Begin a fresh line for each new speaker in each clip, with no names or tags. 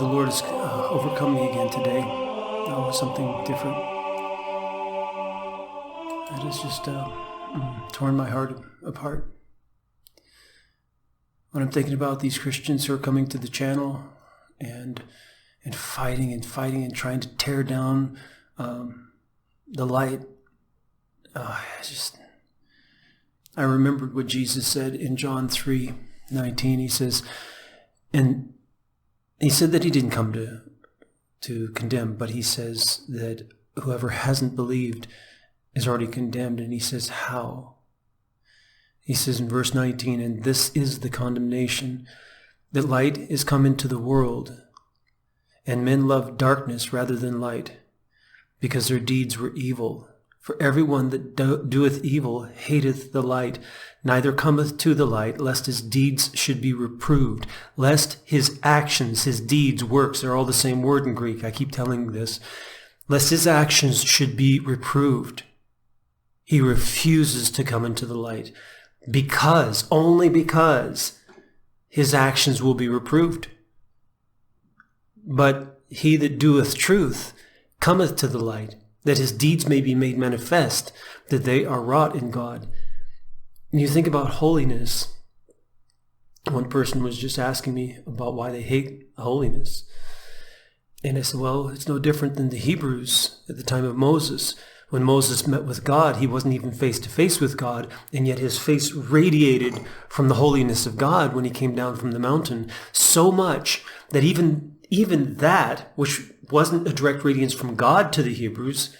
the Lord has overcome me again today with something different. That has just torn my heart apart. When I'm thinking about these Christians who are coming to the channel and fighting and trying to tear down the light, I remembered what Jesus said in John 3:19. He says, and he said that he didn't come to condemn, but he says that whoever hasn't believed is already condemned. And he says, how? He says in verse 19, and this is the condemnation, that light is come into the world, and men love darkness rather than light, because their deeds were evil. For everyone that doeth evil hateth the light, neither cometh to the light, lest his deeds should be reproved, lest his actions, his deeds, works, they're all the same word in Greek, I keep telling this, lest his actions should be reproved. He refuses to come into the light, only because his actions will be reproved. But he that doeth truth cometh to the light, that his deeds may be made manifest, that they are wrought in God. And you think about holiness. One person was just asking me about why they hate holiness. And I said, well, it's no different than the Hebrews at the time of Moses. When Moses met with God, he wasn't even face to face with God, and yet his face radiated from the holiness of God when he came down from the mountain, so much that even that, which wasn't a direct radiance from God to the Hebrews,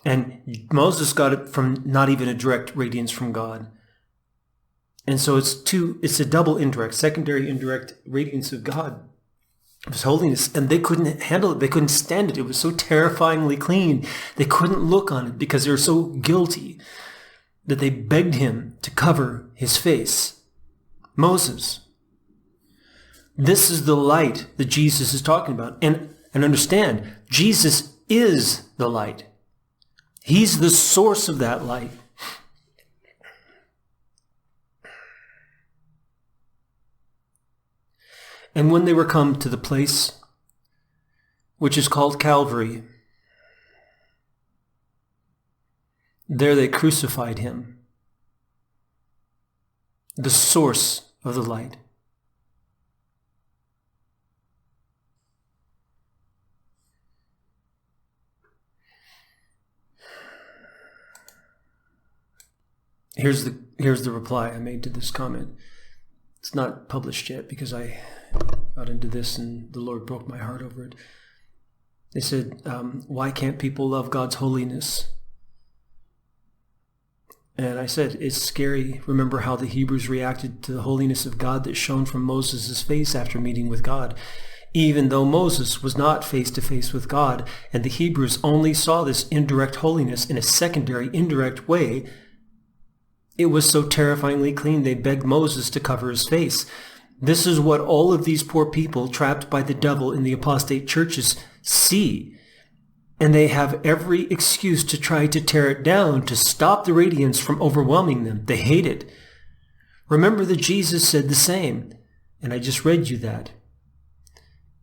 and Moses got it from not even a direct radiance from God. And so it's a double indirect, secondary indirect radiance of God. It was holiness, and they couldn't handle it. They couldn't stand it. It was so terrifyingly clean. They couldn't look on it because they were so guilty that they begged him to cover his face. Moses. This is the light that Jesus is talking about. And understand, Jesus is the light. He's the source of that light. And when they were come to the place which is called Calvary, there they crucified him, the source of the light. Here's the reply I made to this comment. It's not published yet because I got into this and the Lord broke my heart over it. They said, why can't people love God's holiness? And I said, it's scary. Remember how the Hebrews reacted to the holiness of God that shone from Moses' face after meeting with God. Even though Moses was not face to face with God, and the Hebrews only saw this indirect holiness in a secondary, indirect way, it was so terrifyingly clean they begged Moses to cover his face. This is what all of these poor people trapped by the devil in the apostate churches see. And they have every excuse to try to tear it down, to stop the radiance from overwhelming them. They hate it. Remember that Jesus said the same, and I just read you that.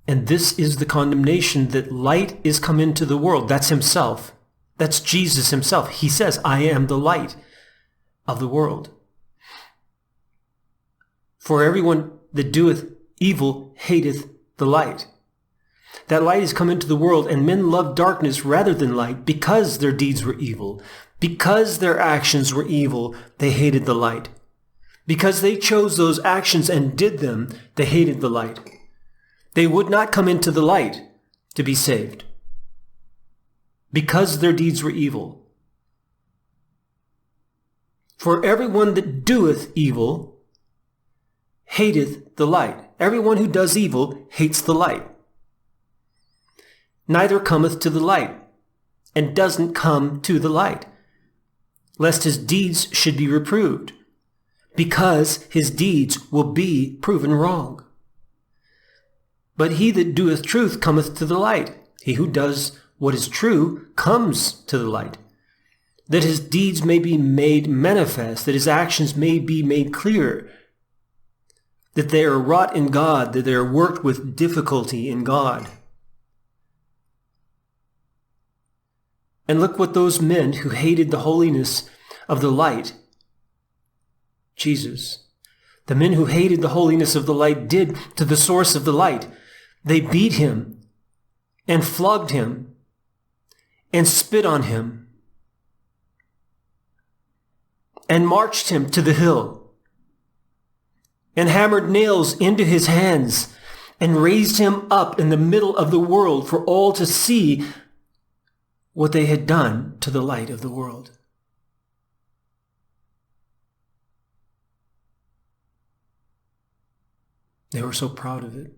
And this is the condemnation, that light is come into the world. That's himself. That's Jesus himself. He says, I am the light of the world. For everyone that doeth evil hateth the light. That light is come into the world, and men love darkness rather than light, because their deeds were evil. Because their actions were evil, they hated the light. Because they chose those actions and did them, they hated the light. They would not come into the light to be saved, because their deeds were evil. For everyone that doeth evil hateth the light. Everyone who does evil hates the light. Neither cometh to the light, and doesn't come to the light, lest his deeds should be reproved, because his deeds will be proven wrong. But he that doeth truth cometh to the light. He who does what is true comes to the light, that his deeds may be made manifest, that his actions may be made clear. that they are wrought in God, that they are worked with difficulty in God. And look what those men who hated the holiness of the light, Jesus, the men who hated the holiness of the light did to the source of the light. They beat him and flogged him and spit on him and marched him to the hill and hammered nails into his hands and raised him up in the middle of the world for all to see what they had done to the light of the world. They were so proud of it.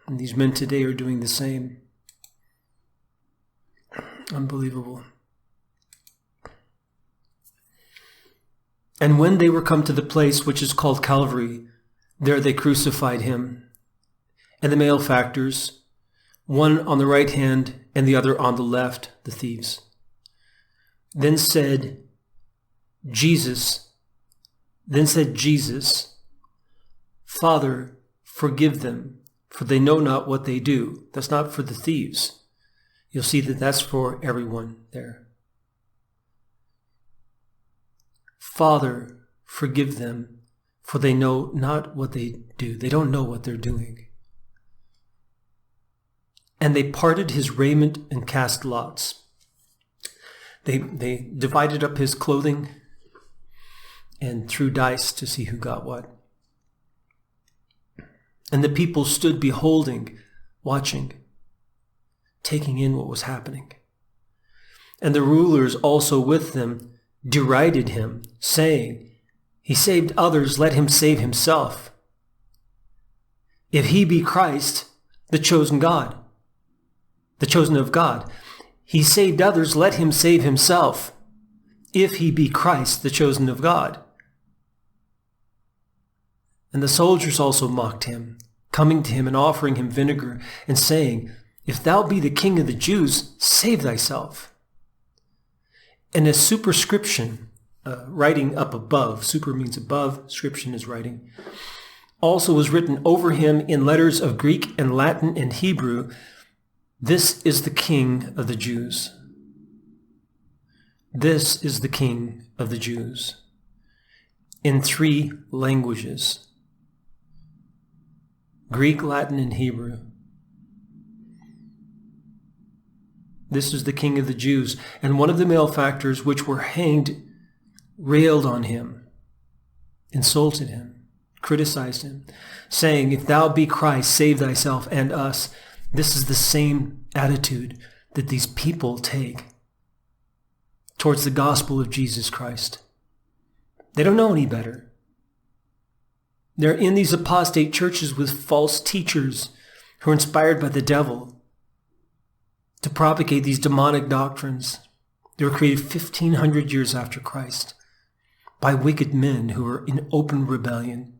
And these men today are doing the same. Unbelievable. And when they were come to the place which is called Calvary, there they crucified him, and the malefactors, one on the right hand and the other on the left, the thieves. Then said Jesus, Father, forgive them, for they know not what they do. That's not for the thieves. You'll see that that's for everyone there. Father, forgive them, for they know not what they do. They don't know what they're doing. And they parted his raiment and cast lots. They divided up his clothing and threw dice to see who got what. And the people stood beholding, watching, taking in what was happening. And the rulers also with them derided him, saying, He saved others, let him save himself. If he be Christ, the chosen of God, he saved others, let him save himself. If he be Christ, the chosen of God. And the soldiers also mocked him, coming to him and offering him vinegar, and saying, If thou be the King of the Jews, save thyself. And a superscription, writing up above, super means above, scription is writing, also was written over him in letters of Greek and Latin and Hebrew, This is the King of the Jews. This is the King of the Jews. In 3 languages. Greek, Latin, and Hebrew. This is the King of the Jews. And one of the malefactors which were hanged railed on him, insulted him, criticized him, saying, If thou be Christ, save thyself and us. This is the same attitude that these people take towards the gospel of Jesus Christ. They don't know any better. They're in these apostate churches with false teachers who are inspired by the devil to propagate these demonic doctrines. They were created 1,500 years after Christ by wicked men who are in open rebellion.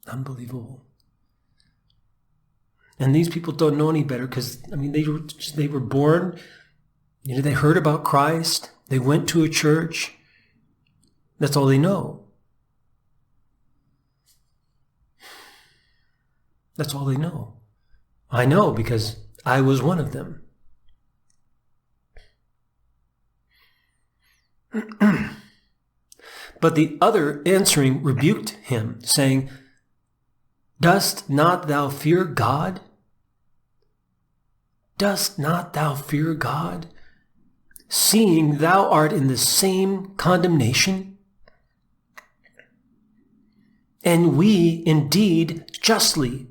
Unbelievable. And these people don't know any better because, they were born, they heard about Christ, they went to a church. That's all they know. That's all they know. I know because I was one of them. But the other answering rebuked him, saying, Dost not thou fear God? Dost not thou fear God, seeing thou art in the same condemnation? And we indeed justly.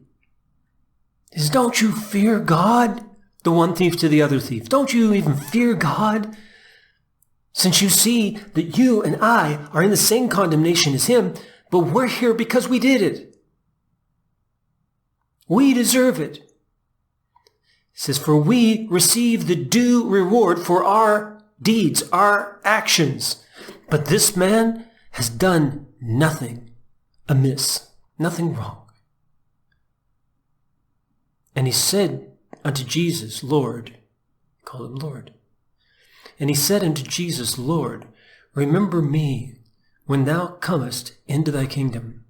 Don't you fear God? The one thief to the other thief. Don't you even fear God? Since you see that you and I are in the same condemnation as him, but we're here because we did it. We deserve it. It says, For we receive the due reward for our deeds, our actions. But this man has done nothing amiss, nothing wrong. And he said unto Jesus, Lord, call him Lord, And he said unto Jesus, Lord, remember me when thou comest into thy kingdom.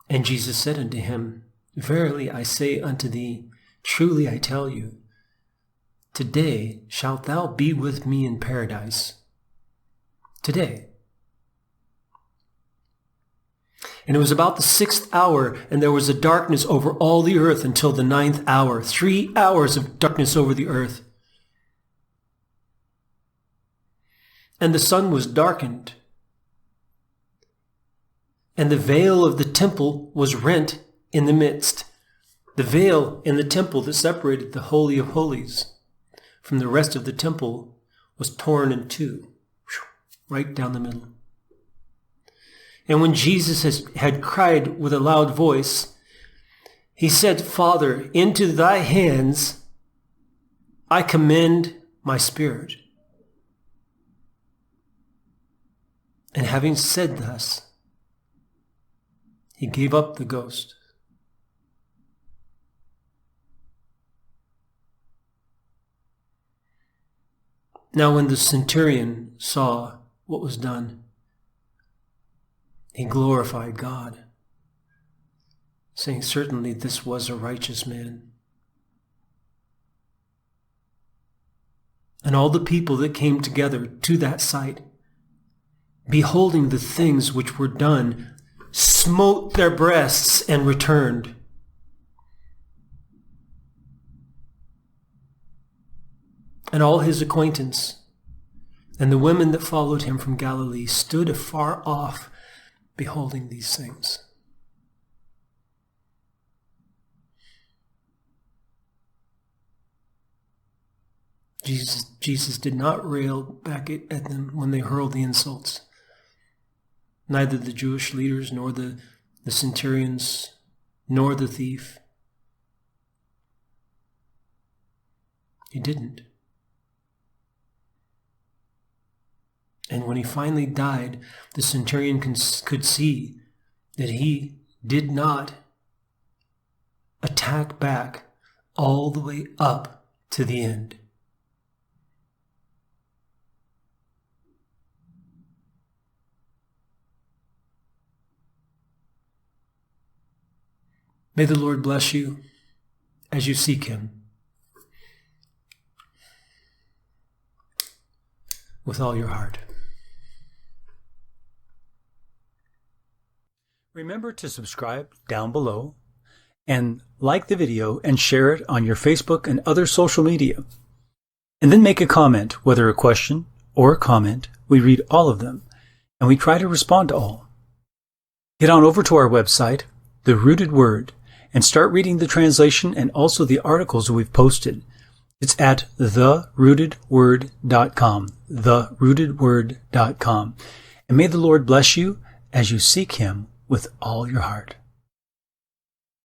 And Jesus said unto him, Verily I say unto thee, truly I tell you, today shalt thou be with me in paradise. Today. And it was about the 6th hour, and there was a darkness over all the earth until the 9th hour. 3 hours of darkness over the earth. And the sun was darkened, and the veil of the temple was rent in the midst. The veil in the temple that separated the Holy of Holies from the rest of the temple was torn in two, right down the middle. And when Jesus had cried with a loud voice, he said, Father, into thy hands I commend my spirit. And having said thus, he gave up the ghost. Now when the centurion saw what was done, he glorified God, saying, Certainly this was a righteous man. And all the people that came together to that sight, beholding the things which were done, smote their breasts and returned. And all his acquaintance and the women that followed him from Galilee stood afar off, beholding these things. Jesus did not rail back at them when they hurled the insults. Neither the Jewish leaders, nor the centurions, nor the thief. He didn't. And when he finally died, the centurion could see that he did not attack back all the way up to the end. May the Lord bless you as you seek him with all your heart.
Remember to subscribe down below and like the video and share it on your Facebook and other social media. And then make a comment, whether a question or a comment. We read all of them and we try to respond to all. Get on over to our website, The Rooted Word, and start reading the translation and also the articles we've posted. It's at therootedword.com, therootedword.com. And may the Lord bless you as you seek him with all your heart.